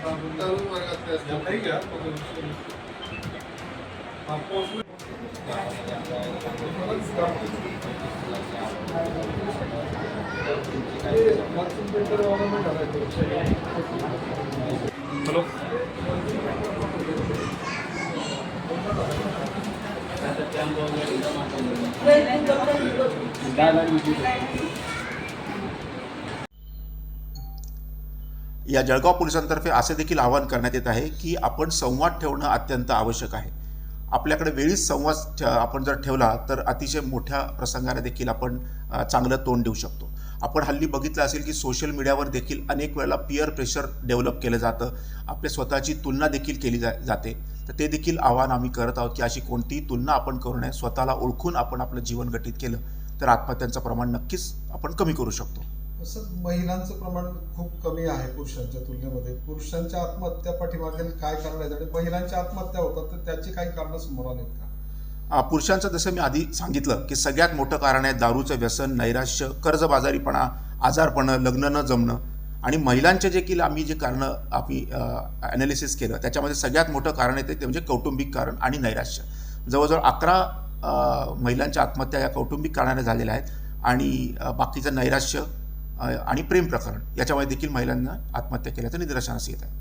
Hello. या जळगाव पोलिसांतर्फे असे देखील आवाहन करण्यात येत आहे की आपण संवाद ठेवणं अत्यंत आवश्यक आहे. आपल्याकडे वेळीच संवाद आपण जर ठेवला तर अतिशय मोठ्या प्रसंगाला देखील आपण चांगलं तोंड देऊ शकतो. आपण हल्ली बघितलं असेल की सोशल मीडियावर देखील अनेक वेळेला पियर प्रेशर डेव्हलप केलं जातं, आपल्या स्वतःची तुलना देखील केली जाते. तर ते देखील आवाहन आम्ही करत आहोत की अशी कोणतीही तुलना आपण करू नये. स्वतःला ओळखून आपण आपलं जीवन घटित केलं तर आत्महत्यांचं प्रमाण नक्कीच आपण कमी करू शकतो. तसं महिलांचं प्रमाण खूप कमी आहे पुरुषांच्या तुलनेमध्ये. पुरुषांच्या आत्महत्या पाठीमागील काय कारण आहेत आणि महिलांच्या आत्महत्या होतात तर त्याची काही कारणं समोर आलीत का? पुरुषांचं जसं मी आधी सांगितलं की सगळ्यात मोठं कारण आहे दारूचं व्यसन, नैराश्य, कर्जबाजारीपणा, आजारपणं, लग्न न जमणं. आणि महिलांचे जे आम्ही जे कारणं ॲनालिसिस केलं त्याच्यामध्ये सगळ्यात मोठं कारण आहे ते म्हणजे कौटुंबिक कारण आणि नैराश्य. जवळजवळ 11 महिलांच्या आत्महत्या या कौटुंबिक कारणाने झालेल्या आहेत आणि बाकीचं नैराश्य आणि प्रेम प्रकरण याच्यामध्ये देखील महिलांना आत्महत्या केल्याचं निदर्शनास येत आहे.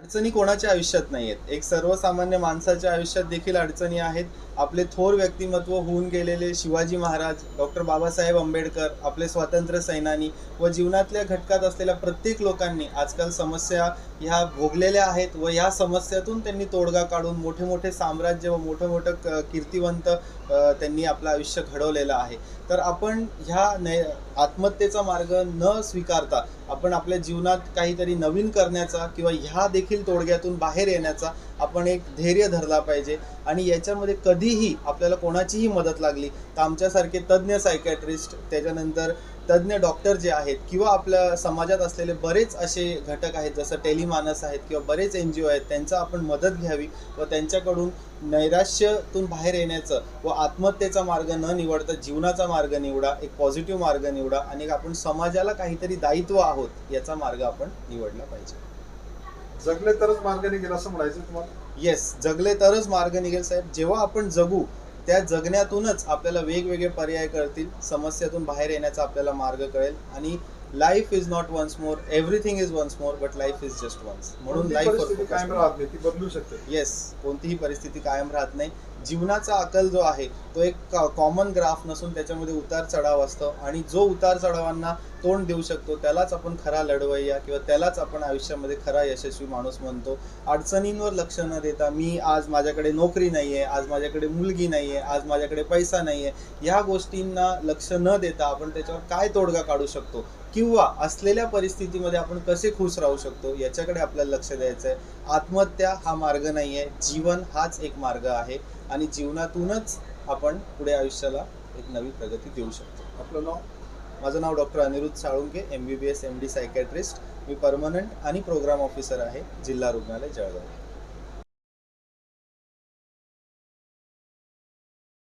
अडचणी कोणाच्या आयुष्यात नाही आहेत, एक सर्वसामान्य माणसाच्या आयुष्यात देखील अडचणी आहेत. आपले थोर व्यक्तिमत्व होऊन गेलेले शिवाजी महाराज, डॉक्टर बाबासाहेब आंबेडकर, आपले स्वातंत्र्य सेनानी व जीवनातल्या घटकात असलेल्या प्रत्येक लोकांनी आजकाल समस्या ह्या भोगलेल्या आहेत व ह्या समस्यातून त्यांनी तोडगा काढून मोठे मोठे साम्राज्य व मोठं कीर्तिवंत त्यांनी आपलं आयुष्य घडवलेलं आहे. तर आपण ह्या आत्महत्येचा मार्ग न स्वीकारता आपण आपल्या जीवनात काहीतरी नवीन करण्याचा किंवा ह्या देखील तोडग्यातून बाहेर येण्याचा आपण एक धैर्य धरला पाहिजे. आणि याच्यामध्ये कधीही आपल्याला कोणाचीही मदत लागली तर आमच्यासारखे तज्ज्ञ सायकॅट्रिस्ट, त्याच्यानंतर तज्ज्ञ डॉक्टर जे आहेत किंवा आपल्या समाजात असलेले बरेच असे घटक आहेत जसं टेलिमानस आहेत किंवा बरेच NGO आहेत, त्यांचा आपण मदत घ्यावी व त्यांच्याकडून नैराश्यातून बाहेर येण्याचं व आत्महत्येचा मार्ग न निवडता जीवनाचा मार्ग निवडा, एक पॉझिटिव्ह मार्ग निवडा आणि आपण समाजाला काहीतरी दायित्व आहोत याचा मार्ग आपण निवडला पाहिजे. जगले तरच मार्ग निघेल असं म्हणायचं तुम्हाला? येस, जगले तरच मार्ग निघेल साहेब. जेव्हा आपण जगू त्या जगण्यातूनच आपल्याला वेगवेगळे पर्याय कळतील, समस्यातून बाहेर येण्याचा आपल्याला मार्ग कळेल. आणि life is not once more, everything is once more, but life is just once. म्हणून परिस्थिती कायम राहत नाही, ती बदलू शकते. येस, कोणतीही परिस्थिती कायम राहत नाही. जीवनाचा आकल जो आहे तो एक कॉमन ग्राफ नसून त्याच्यामध्ये उतार चढाव असतो आणि जो उतार चढावांना तोंड देऊ शकतो त्यालाच आपण खरा लढवय्या किंवा त्यालाच आपण आयुष्यामध्ये खरा यशस्वी माणूस म्हणतो. अडचणींवर लक्ष न देता मी आज माझ्याकडे नोकरी नाही आहे, आज माझ्याकडे मुलगी नाही आहे, आज माझ्याकडे पैसा नाही आहे, ह्या गोष्टींना लक्ष न देता आपण त्याच्यावर काय तोडगा काढू शकतो किंवा असलेल्या परिस्थितीमध्ये आपण कसे खुश राहू शकतो याच्याकडे आपल्याला लक्ष द्यायचं आहे. आत्महत्या हा मार्ग नाही आहे, जीवन हाच एक मार्ग आहे आणि जीवनातूनच आपण पुढे आयुष्याला एक नवी प्रगती देऊ शकतो. आपलं नाव? माझं नाव doctor Aniruddha Salunke, MBBS MD psychiatrist. मी परमनंट आणि प्रोग्राम ऑफिसर आहे जिल्हा रुग्णालय जळगाव.